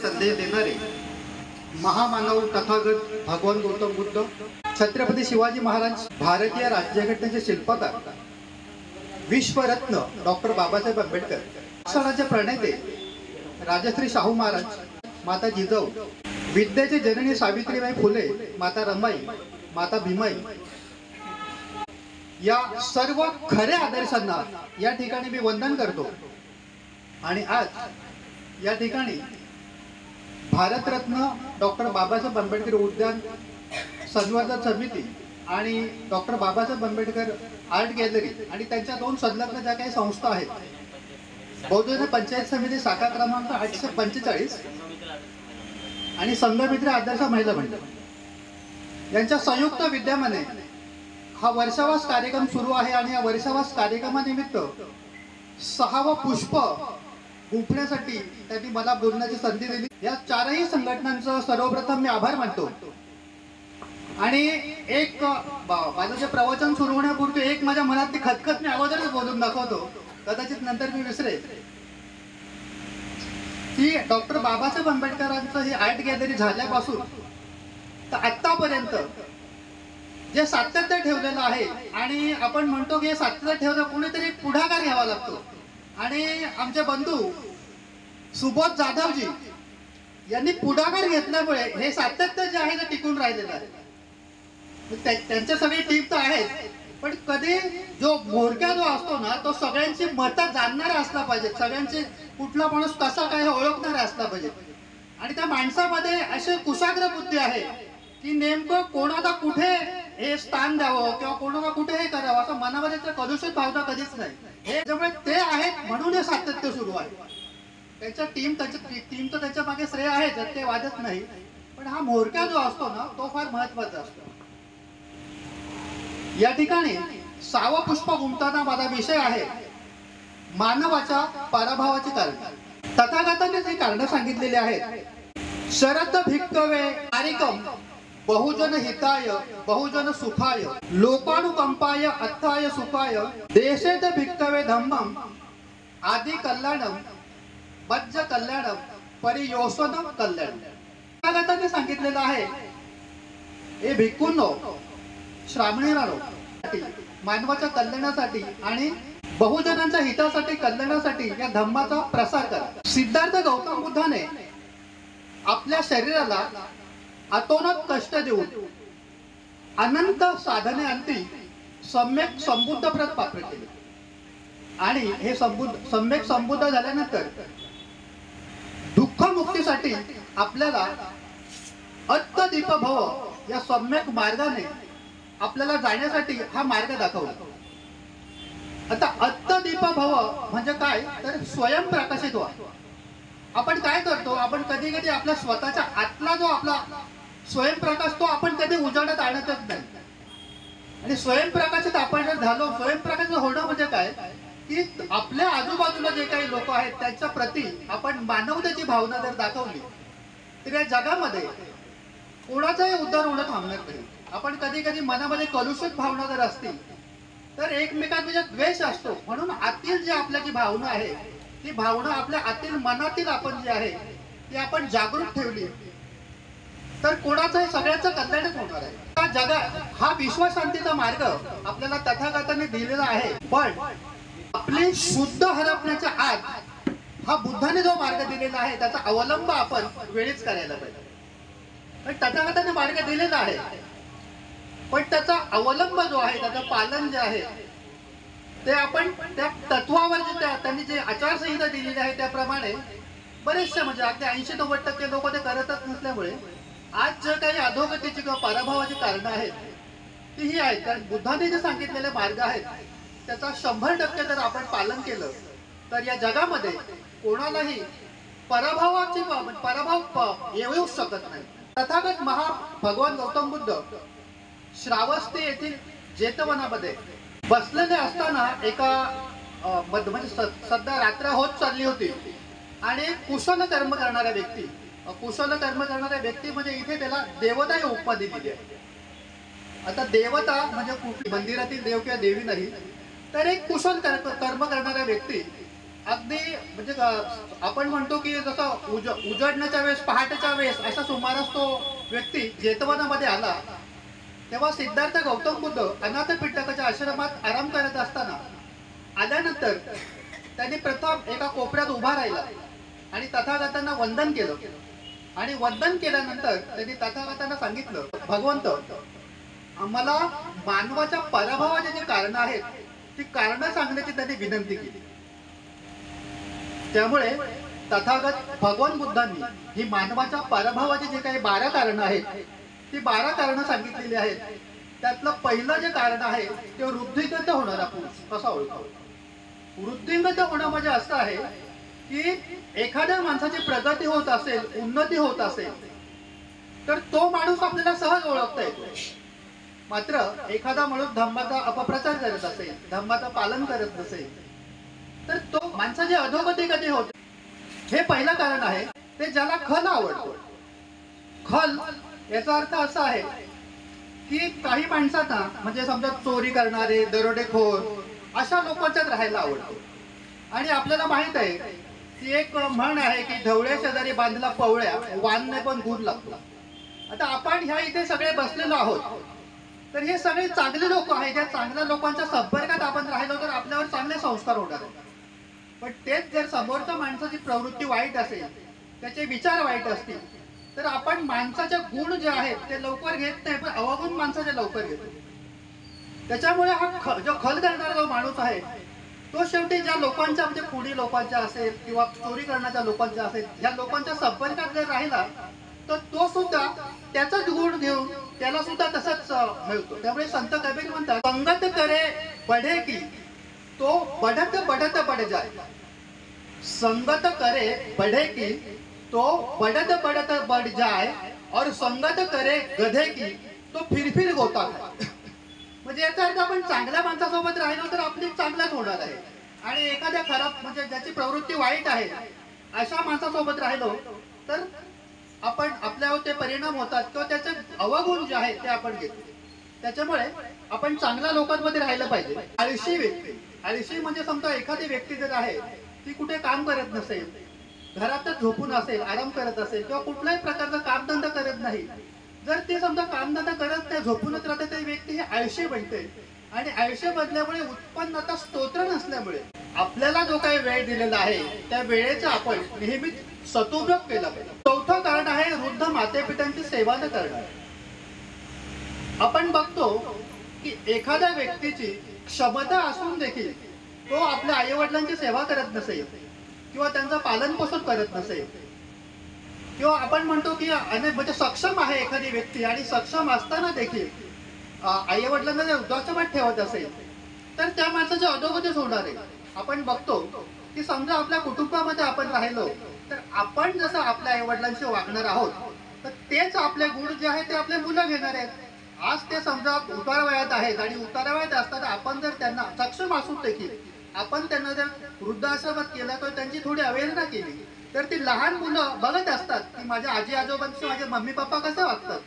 संदेश देणारे महामानव तथागत भगवान गौतम बुद्ध, छत्रपती शिवाजी महाराज, भारतीय राज्यघटनेचे शिल्पकार, विश्वरत्न डॉक्टर बाबासाहेब आंबेडकर, शिक्षणाचे प्रणेते राजश्री शाहू महाराज, माता जिजाऊ, विद्येची जननी सावित्रीबाई फुले, माता रमाई, माता भीमाई, या सर्व खऱ्या आदर्शांना या ठिकाणी मी वंदन करतो। आणि आज या ठिकाणी भारतरत्न डॉक्टर बाबासाहेब आंबेडकर उद्यान संवर्धन समिती आणि doctor Babasaheb Ambedkar art gallery आणि त्यांच्या दोन संलग्न ज्या काही संस्था आहेत, बौद्ध पंचायत समिती शाखा क्रमांक 845 आणि संघमित्र आदर्श महिला मंडळ यांच्या संयुक्त विद्यमाने हा वर्षावास कार्यक्रम सुरू आहे। आणि या वर्षावास कार्यक्रमानिमित्त 6वं पुष्प गुंफण्यासाठी त्यांनी मला बोलण्याची संधी दिली। या चारही संघटनांचं सर्वप्रथम मी आभार मानतो। आणि एक माझं जे प्रवचन सुरू होण्यापूर्वी एक माझ्या मनातली खतखत मी अगोदरच बोलून दाखवतो, कदाचित नंतर मी विसरेल, की डॉक्टर बाबासाहेब आंबेडकरांचं ही आर्ट गॅलरी झाल्यापासून तर आतापर्यंत जे सातत्य ठेवलेलं आहे, आणि आपण म्हणतो की हे सातत्य ठेवलं कोणीतरी पुढाकार घ्यावा लागतो, आणि आमचे बंधू सुबोध जाधवजी यांनी पुढाकार घेतल्यामुळे हे सातत्य जे आहे ते टिकून राहिलेलं आहे। त्यांच्या सगळी टीम तर आहेच, पण कधी जो मोरक्या जो असतो ना, तो सगळ्यांची मतं जाणणारा असला पाहिजे, सगळ्यांची कुठला माणूस कसा काय हे ओळखणारा असला पाहिजे। आणि त्या माणसामध्ये असे कुशाग्र बुद्धी आहे की नेमकं कोणाला कुठे हे स्थान द्यावं किंवा कोणाला कुठे हे करावं असं मनामध्ये कलुषित भावना कधीच नाही। हे त्यामुळे ते आहेत म्हणून हे सातत्य सुरू आहे। त्यांच्या टीमचं त्याच्या मागे श्रेय आहे, तर ते वादत नाही, पण हा मोरक्या जो असतो ना तो फार महत्वाचा असतो। या ठिकाणी 6वं पुष्प गुंफताना माझा विषय आहे मानवाच्या पराभवाची कारण। तथागताने जी कारण सांगितलेली आहेत, शरद भिक्कवे कार्यक्रम बहुजन हिताय बहुजन सुखाय लोकानुकंपाय अत्थाय सुखाय देशेत भिक्कवे धम्मम आदि कल्याणम बज्ज कल्याणम परियोषण कल्याण। तथागताने सांगितलेलं आहे, हे भिक्खूंनो, श्रामणेरांनो, मानवाच्या कल्याणासाठी आणि बहुजनांच्या हितासाठी कल्याणासाठी या धम्माचा प्रसार करा। सिद्धार्थ गौतम बुद्धाने आपल्या शरीराला अतोनात कष्ट देऊन अनंत साधने अंती सम्यक संबुद्ध प्रत प्राप्त केले, आणि हे सम्यक संबुद्ध झाल्यानंतर दुःख मुक्तीसाठी आपल्याला अत्तदीप भव या सम्यक मार्गाने आपल्याला जाण्यासाठी हा मार्ग दाखवला। आता अत्तदीप भव म्हणजे काय, तर स्वयंप्रकाशित व्हा। आपण काय करतो, आपण कधी कधी आपल्या स्वतःच्या आतला जो आपला स्वयंप्रकाश तो आपण कधी उजाडत आणतच नाही, आणि स्वयंप्रकाशित आपण जर झालो, स्वयंप्रकाशित होणं म्हणजे काय की आपल्या आजूबाजूला जे काही लोक आहेत त्यांच्या प्रती आपण मानवतेची भावना जर दाखवली तर या जगामध्ये कोणाचाही उद्धार होणं थांबणार नाही। आपण कधी कधी मनामध्ये कलुषित भावना जर असतील तर एकमेकांमध्ये द्वेष असतो, म्हणून आतील जी आपल्याची भावना आहे ती भावना आपल्या आतील मनातील आपण जी आहे ती आपण जागृत ठेवली तर कोणाचंही सगळ्यांचं कल्याणच होणार आहे। त्या जगात हा विश्वशांतीचा मार्ग आपल्याला तथागताने दिलेला आहे, पण आपली शुद्ध हरपण्याच्या आत हा बुद्धाने जो मार्ग दिलेला आहे त्याचा अवलंब आपण वेळीच करायला पाहिजे। पण तथागताने मार्ग दिलेला आहे, पण त्याचा अवलंब जो आहे, त्याचं पालन जे आहे ते आपण त्या तत्वावर जे त्यांनी जे आचारसंहिता दिलेली आहे त्याप्रमाणे बरेचसे म्हणजे अगदी 80-90% लोक ते करतच नसल्यामुळे आज जे काही अधोगतीची किंवा पराभवाची कारणं आहेत ती ही आहेत। कारण बुद्धाने जे सांगितलेले मार्ग आहेत त्याचा 100% जर आपण पालन केलं तर या जगामध्ये कोणालाही पराभव येऊ शकत नाही। तथागत भगवान गौतम बुद्ध श्रावस्ती येथील जेतवनामध्ये बसलेले असताना एका म्हणजे सध्या रात्र होत चालली होती, आणि कुशल कर्म करणाऱ्या व्यक्ती म्हणजे इथे त्याला देवता ही उपमा दिलेली आहे। आता देवता म्हणजे कुठली मंदिरातील देव किंवा देवी नाही, तर एक कुशल कर्म करणारा व्यक्ती अगदी म्हणजे आपण म्हणतो की जसं उजडण्याच्या वेळेस पहाटेच्या वेळेस अशा सुमारास तो व्यक्ती जेतवनामध्ये आला, तेव्हा सिद्धार्थ गौतम बुद्ध अनाथ पिटकाच्या आश्रमात आराम करत असताना आल्यानंतर त्यांनी प्रथम एका कोपऱ्यात उभा राहिला आणि तथागतांना वंदन केलं. आणि वंदन केल्यानंतर त्यांनी तथागतांना सांगितलं, भगवंत, आम्हाला मानवाच्या पराभवाचे जे कारण आहेत ती कारण सांगण्याची त्यांनी विनंती केली. त्यामुळे तथागत भगवान बुद्धांनी ही मानवाच्या पराभवाची जे काही 12 कारण आहेत ती 12 कारण सांगितलेली आहेत. त्यातलं पहिलं जे कारण आहे ते वृद्धिगत होणारा पुरुष कसा ओळखावा. वृद्धिगत होणं म्हणजे असं आहे की एखाद्या माणसाची प्रगती होत असेल, उन्नती होत असेल, तर तो माणूस आपल्याला सहज ओळखता येतो. मात्र एखादा माणूस धम्माचा अपप्रचार करत असेल, धम्माचं पालन करत नसेल, तर तो माणसाची अधोगती कधी होते. हे पहिलं कारण आहे. ते ज्याला खल आवडतो. खल याचा अर्थ असा आहे की काही माणसांना म्हणजे समजा चोरी करणारे, दरोडेखोर अशा लोकांच्यात राहायला आवडतो. आणि आपल्याला माहित आहे की एक म्हण आहे की ढवळ्या शेजारी बांधला पवळ्या, वानने पण गुण लागतो. आता आपण ह्या इथे सगळे बसलेलो आहोत, तर हे सगळे चांगले लोक आहेत. या चांगल्या लोकांच्या संपर्कात आपण राहिलो तर आपल्यावर चांगले संस्कार होणार आहेत. पण तेच जर समोरच्या माणसाची प्रवृत्ती वाईट असेल, त्याचे विचार वाईट असतील, तर आपण माणसाचे गुण जे आहेत ते लवकर घेत नाही, पण अवगुण माणसाचे लवकर घेतो. त्याच्यामुळे हा जो खल करणारा जो माणूस आहे तो शेवटी ज्या लोकांच्या म्हणजे पुढी लोकांच्या असेल किंवा चोरी करण्याच्या लोकांच्या असेल, या लोकांच्या संपर्कात जर राहिला तर तो सुद्धा त्याचाच गुण घेऊन त्याला सुद्धा तसाच मिळतो. त्यामुळे संत कबीर म्हणतात, संगत करे बढे की तो बढ़त बढ़त बढ़ जाए. संगत करे बढ़े की तो बढ़त बढ़त बढ़ जाए और संगत करे गधे की तो फिर फिर गोता खाए. म्हणजे याचा अर्थ आपण चांगल्या माणसासोबत राहिलो तर आपली चांगलाच होणार आहे. आणि एखाद्या खराब म्हणजे ज्याची प्रवृत्ती वाईट आहे अशा माणसासोबत राहिलो तर आपण आपल्यावर ते परिणाम होतात किंवा त्याचे अवगुण जे आहे ते आपण घेतो. त्याच्यामुळे आपण चांगल्या लोकांमध्ये राहिलं पाहिजे. आळशी व्यक्ती, आळशी म्हणजे समजा एखादी व्यक्ती जर आहे ती कुठे काम करत नसेल, घरातच झोपून असेल, आराम करत असेल किंवा कुठल्याही प्रकारचा कामधंदा करत नाही, जर ते समजा कामधंदा करत नाही, झोपूनच राहते, तर व्यक्ती ही आळशी बनते. आणि आळशी बनल्यामुळे उत्पन्नाचा स्तोत्र नसल्यामुळे आपल्याला जो काही वेळ दिलेला आहे त्या वेळेचा आपण नेहमी सदुपयोग केला पाहिजे. चौथं कारण आहे वृद्ध मातेपित्यांची सेवा न करणं. आपण बघतो की एखाद्या व्यक्तीची क्षमता असून देखील तो आपल्या आई वडिलांची सेवा करत नसेल किंवा त्यांचं पालन पोषण करत नसेल, किंवा आपण म्हणतो की म्हणजे सक्षम आहे एखादी व्यक्ती आणि सक्षम असताना देखील आई वडिलांना जर वृद्धाश्रमात ठेवत असेल तर त्या माणसाची अधोगतीच होणार आहे. आपण बघतो की समजा आपल्या कुटुंबामध्ये आपण राहिलो तर आपण जसं आपल्या आई वडिलांशी वागणार आहोत तर तेच आपले गुण जे आहेत ते आपले मुलं घेणार आहेत. आज ते समजा उतार वयात आहेत आणि उतार वयात असताना आपण जर त्यांना सक्षम असून देखील आपण त्यांना जर वृद्धाश्रमात केला तर त्यांची थोडी अवहेलना केली तर ती लहान मुलं बघत असतात की माझ्या आजी आजोबांशी माझे मम्मी पप्पा कसे वागतात.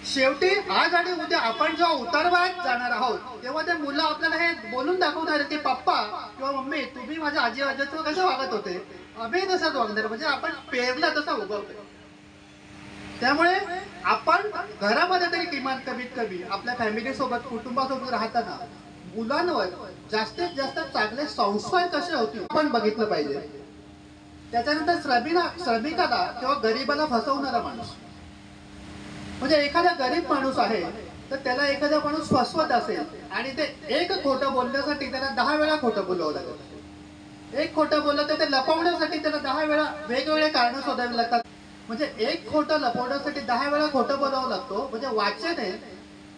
शेवटी आज आणि उद्या आपण जेव्हा उतारवयात जाणार आहोत तेव्हा ते मुलं आपल्याला हे बोलून दाखवणार की पप्पा किंवा मम्मी तुम्ही माझ्या आजी आजोबा कसे वागत होते, आम्ही तसंच वागणार. म्हणजे आपण पेरला तसा उगवतोय. त्यामुळे आपण घरामध्ये तरी किमान कमीत कमी आपल्या फॅमिली सोबत कुटुंबासोबत राहताना मुलांवर जास्तीत जास्त चांगले संस्कार कसे होतील आपण बघितलं पाहिजे. त्याच्यानंतर श्रमिकाला किंवा गरीबाला फसवणारा माणूस म्हणजे एखादा गरीब माणूस आहे तर त्याला एखादा माणूस फसवत असेल आणि ते एक खोटं बोलण्यासाठी त्याला 10 वेळा खोटं बोलावं लागतं. एक खोटं बोललं तर ते लपवण्यासाठी त्याला 10 वेळा वेगवेगळे कारण शोधावे लागतात. म्हणजे एक खोटं लपवण्यासाठी 10 वेळा खोटं बोलावं लागतो. म्हणजे वाचने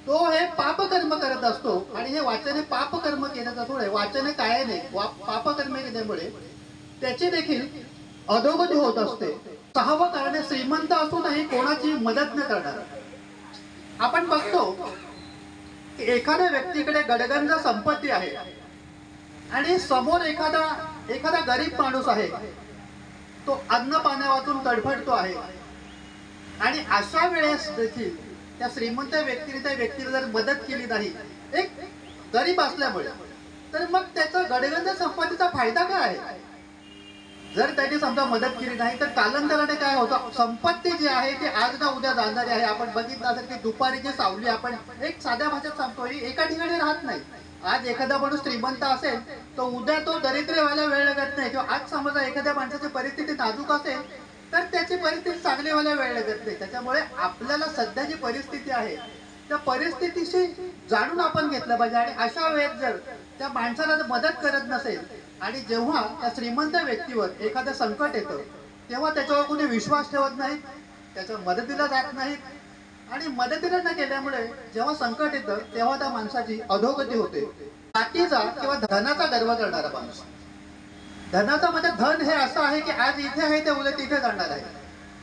तो हे पापकर्म करत असतो आणि हे वाचने पापकर्म केल्याचा थोडे वाचने काय नाही पापकर्म केल्यामुळे त्याची देखील अधोगती होत असते. 6वं कारण श्रीमंत असूनही कोणाची मदत न करणार. आपण बघतो की एखाद्या व्यक्तीकडे गडगंज संपत्ती आहे आणि समोर एखादा गरीब माणूस आहे, तो अन्न पाण्या वाचून तडफडतो आहे आणि अशा वेळेस देखील त्या श्रीमंत व्यक्तीने त्या व्यक्तीला जर मदत केली नाही एक गरीब असल्यामुळे तर मग त्याचा गडगंज संपत्तीचा फायदा काय आहे? जर त्यांनी समजा मदत केली नाही तर कालांतराने काय होतं, संपत्ती जी आहे ती आज ना उद्या जाणारी आहे. आपण बघितलं असेल की दुपारी जी सावली, आपण एक साध्या भाषेत सांगतो, ही एका ठिकाणी राहत नाही. आज एखादा माणूस श्रीमंत असेल तर उद्या तो दरिद्र व्हायला वेळ लागत नाही. किंवा आज समजा एखाद्या माणसाची परिस्थिती नाजूक असेल तर त्याची परिस्थिती चांगली व्हायला वेळ लागत नाही. त्याच्यामुळे आपल्याला सध्या जी परिस्थिती आहे त्या परिस्थितीशी जाणून आपण घेतलं पाहिजे. आणि अशा वेळेत जर त्या माणसाला मदत करत नसेल आणि जेव्हा त्या श्रीमंत व्यक्तीवर एखादं संकट येतं तेव्हा त्याच्यावर कोणी विश्वास ठेवत नाही, त्याच्या मदतीला जात नाहीत आणि मदतीला न केल्यामुळे जेव्हा संकट येतं तेव्हा त्या माणसाची अधोगती होते. जातीचा किंवा धनाचा गर्व करणारा माणूस. धनाचा म्हणजे धन हे असं आहे की आज इथे आहे ते उद्या तिथे जाणार आहे.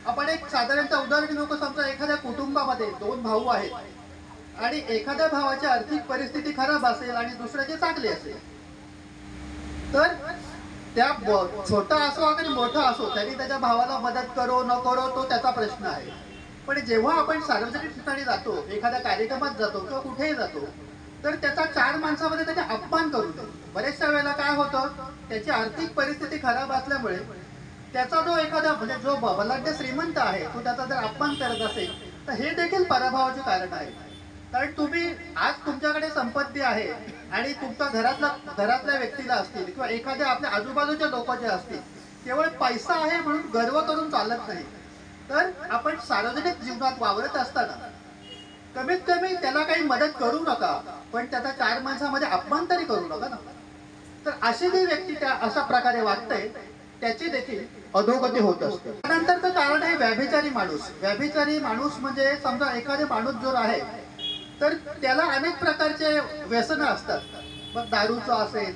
आपण एक साधारणतः उदाहरण घेऊ. समजा एखाद्या कुटुंबामध्ये दोन भाऊ आहेत आणि एखाद्या भावाची आर्थिक परिस्थिती खराब असेल आणि दुसऱ्याची चांगली असेल, तर त्या छोटा असो आणि मोठा असो त्यांनी त्याच्या भावाला मदत करो न करो तो त्याचा प्रश्न आहे. पण जेव्हा आपण सार्वजनिक ठिकाणी जातो, एखाद्या कार्यक्रमात जातो किंवा कुठेही जातो, तर त्याचा चार माणसामध्ये त्याचा अपमान करू नये. बऱ्याचशा वेळेला काय होतं, त्याची आर्थिक परिस्थिती खराब असल्यामुळे त्याचा जो एखादा म्हणजे जो बलाढ्य श्रीमंत आहे तो त्याचा जर अपमान करत असेल तर हे देखील पराभवाचे कारण आहे. कारण तुम्ही आज तुमच्याकडे संपत्ती आहे आणि तुमच्या घरातल्या व्यक्तीला असतील किंवा एखाद्या आपल्या आजूबाजूच्या लोक जे असतील, केवळ पैसा आहे म्हणून गर्व करून चालत नाही. तर आपण सार्वजनिक जीवनात वावरत असताना कमीत कमी त्याला काही मदत करू नका, पण त्याचा चार माणसामध्ये अपमान तरी करू नका ना. तर अशी जी व्यक्ती त्या अशा प्रकारे वागते त्याची देखील अधोगती होत असते. त्यानंतरचं कारण आहे व्यभिचारी माणूस. व्यभिचारी माणूस म्हणजे समजा एखादे माणूस जो आहे तर त्याला अनेक प्रकारचे व्यसनं असतात. मग दारूचं असेल,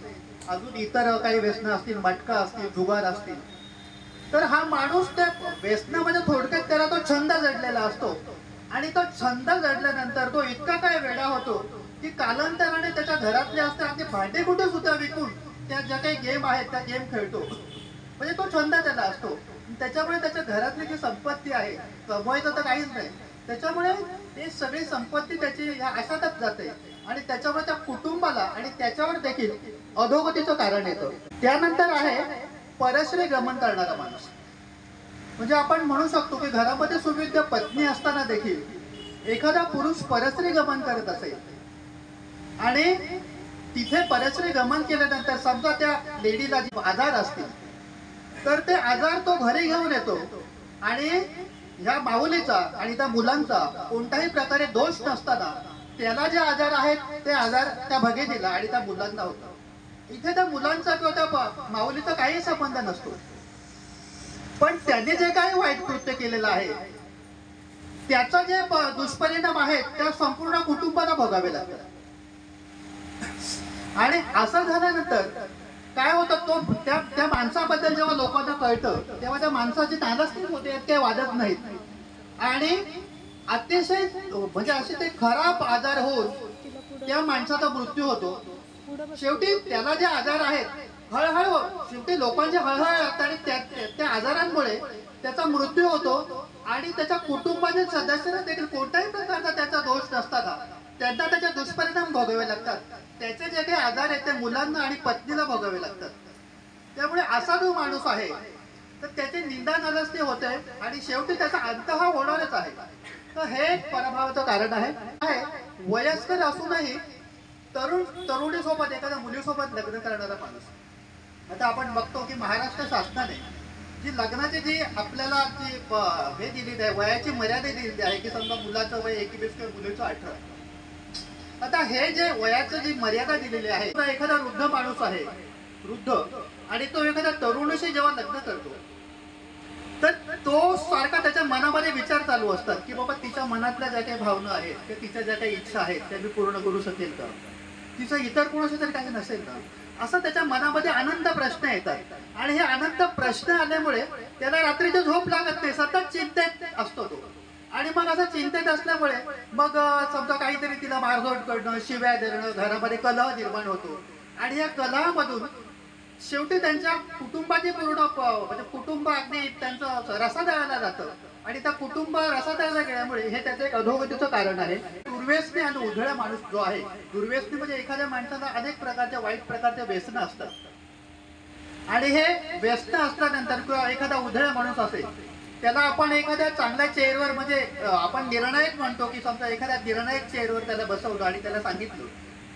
अजून इतर काही व्यसनं असतील, मटका असतील, जुगार असतील. तर हा माणूस त्या व्यसनामध्ये थोडक्यात त्याला तो छंद जडलेला असतो आणि तो छंद जडल्यानंतर तो इतका काय वेडा होतो की कालांतराने त्याच्या घरातले असतात आणि भांडे कुठे सुद्धा विकून त्या ज्या काही गेम आहेत त्या गेम खेळतो. म्हणजे तो छंद त्याला असतो. त्याच्यामुळे त्याच्या घरातली जी संपत्ती आहे, कमवायचं तर काहीच नाही, त्याच्यामुळे ते सगळी संपत्ती त्याची या अशातच जाते आणि त्याच्यामुळे त्या कुटुंबाला आणि त्याच्यावर देखील अधोगतीचं कारण येतं. त्यानंतर आहे परश्री गमन करणारा माणूस. म्हणजे आपण म्हणू शकतो की घरामध्ये सुविध पत्नी असताना देखील एखादा पुरुष परस्त्री गमन करत असेल आणि तिथे परस्त्री गमन केल्यानंतर समजा त्या लेडीला आजार असतील तर ते आजार तो घरी घेऊन येतो आणि ह्या माऊलीचा आणि त्या मुलांचा कोणत्याही प्रकारे दोष नसताना त्याला जे आजार आहेत ते आजार त्या भगिनीला आणि त्या मुलांना होतात. इथे त्या मुलांचा किंवा त्या माऊलीचा काही संबंध नसतो, पण त्याने जे काही वाईट कृत्य केलेलं आहे त्याचा जे दुष्परिणाम आहेत त्या संपूर्ण कुटुंबाला भोगावे लागतात. आणि असं झाल्यानंतर काय होतं, तो त्या माणसाबद्दल जेव्हा लोकांना कळतं तेव्हा त्या माणसाची नाराजगी होते, काही वादत नाहीत आणि अतिशय म्हणजे असे ते खराब आजार होऊन त्या माणसाचा मृत्यू होतो. शेवटी त्याला जे आजार आहेत हळूहळू शेवटी लोकांची हळहळ लागते आणि त्या आजारांमुळे त्याचा मृत्यू होतो आणि त्याच्या कुटुंबातील सदस्यांना देखील कोणत्याही प्रकारचा त्याचा दोष नसताना त्यांना त्याचे दुष्परिणाम भोगावे लागतात. त्याचे जे काही आजार आहेत ते मुलांना आणि पत्नीला भोगावे लागतात. त्यामुळे असा जो माणूस आहे तर त्याची निंदा नाराजगी होते आणि शेवटी त्याचा अंत हा होणारच आहे. तर हे एक पराभवाचं कारण आहे. वयस्कर असूनही तरुणीसोबत एखाद्या मुलीसोबत लग्न करणारा माणूस. आता आपण बघतो की महाराष्ट्र शासनाने जी लग्नाची जी आपल्याला जी हे दिलेली आहे, वयाची मर्यादा दिलेली आहे की समजा मुलाचं वय 21 किंवा मुलीचं 18. आता हे जे वयाचं जी मर्यादा दिलेली आहे, एखादा वृद्ध माणूस आहे वृद्ध आणि तो एखाद्या तरुणीशी जेव्हा लग्न करतो तर तो सारखा त्याच्या मनामध्ये विचार चालू असतात की बाबा तिच्या मनातल्या ज्या काही भावना आहेत किंवा तिच्या ज्या काही इच्छा आहेत त्या मी पूर्ण करू शकेल का, तिचं इतर कोणाशी तरी काही नसेल का, असं त्याच्या मनामध्ये अनंत प्रश्न येतात. आणि हे अनंत प्रश्न आल्यामुळे त्याला रात्रीची झोप लागत नाही, सतत चिंतेत असतो तो. आणि मग असं चिंतेत असल्यामुळे मग समजा काहीतरी तिला मारझोड करणं, शिव्या देणं, घरामध्ये कलह निर्माण होतो आणि या कलहामधून शेवटी त्यांच्या कुटुंबाची पूर्ण म्हणजे कुटुंब अगदी त्यांचं रसातळाला जातं आणि त्या कुटुंब रसातळाला गेल्यामुळे हे त्याचं एक अधोगतीचं कारण आहे. दुर्व्यसनी आणि उधळा माणूस जो आहे, दुर्व्यसनी म्हणजे एखाद्या माणसाला अनेक प्रकारच्या वाईट प्रकारच्या व्यसनं असतात आणि हे व्यस्त असल्यानंतर किंवा एखादा उधळा माणूस असेल त्याला आपण एखाद्या चांगल्या चेअरवर म्हणजे आपण निर्णायक म्हणतो की समजा एखाद्या निर्णायक चेअरवर त्याला बसवलं आणि त्याला सांगितलं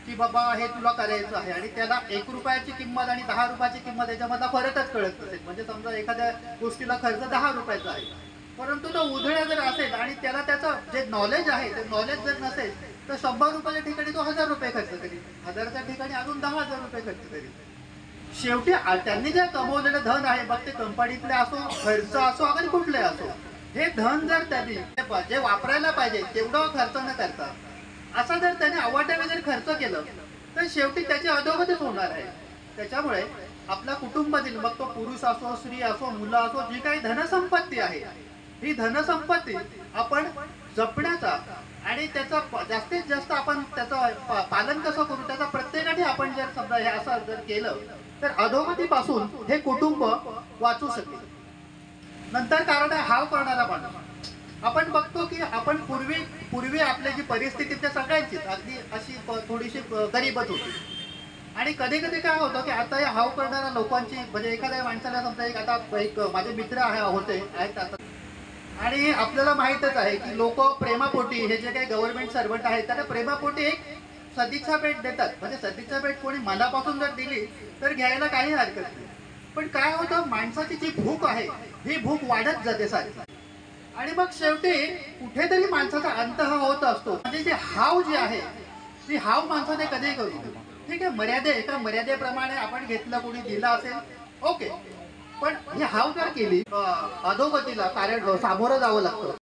की बाबा हे तुला करायचं आहे आणि त्याला 1 रुपयाची किंमत आणि 10 रुपयाची किंमत याच्यामधला फरकच कळत नसेल. म्हणजे समजा एखाद्या गोष्टीला खर्च 10 रुपयाचा आहे, परंतु तो उधळा जर असेल आणि त्याला त्याचं जे नॉलेज आहे ते नॉलेज जर नसेल तर 100 रुपयाच्या ठिकाणी तो 1000 रुपये खर्च करेल, 1000च्या ठिकाणी अजून 10,000 रुपये खर्च करेल. शेवटी त्यांनी जे कमवलेलं धन आहे मग ते कंपनीतले असो, खर्च असो आणि कुठले असो, हे धन जर त्यांनी जे वापरायला पाहिजे तेवढं खर्च न करता असं जर त्याने अवाढव्य जर खर्च केलं तर शेवटी त्याची अधोगतीच होणार आहे. त्याच्यामुळे आपल्या कुटुंबातील मग तो पुरुष असो, स्त्री असो, मुलं असो, जी काही धनसंपत्ती आहे ही धनसंपत्ती आपण जपण्याचा आणि त्याचा जास्तीत जास्त आपण त्याचं पालन कसं करू त्याचा प्रत्येकाने आपण जर समजा हे असं जर केलं तर अधोगतीपासून हे कुटुंब वाचू शकेल. नंतर कारण आहे हाव करणारा माणूस. आपण बघतो की आपण पूर्वी आपली जी परिस्थिती त्या सगळ्यांची अगदी अशी थोडीशी गरीबच होती आणि कधी कधी काय होतं की आता या हाव करणाऱ्या लोकांची म्हणजे एखाद्या माणसाला समजा एक माझे मित्र आहेत आता आणि आपल्याला माहितच आहे की लोक प्रेमापोटी हे जे काही गव्हर्नमेंट सर्वंट आहेत त्यांना प्रेमापोटी एक सदिच्छा भेट देतात. म्हणजे सदिच्छा भेट कोणी मनापासून जर दिली तर घ्यायला काही हरकत नाही, पण काय होतं माणसाची जी भूक आहे ही भूक वाढत जाते सारखी आणि मग शेवटी कुठेतरी माणसाचा अंत हा होत असतो. म्हणजे जे हाव जी आहे ती हाव माणसाने कधी करू ठीक आहे, एका मर्यादेप्रमाणे आपण घेतलं, कोणी दिला असेल ओके, पण ही हाव जर केली अधोगतीला कारण सामोरं जावं लागतं.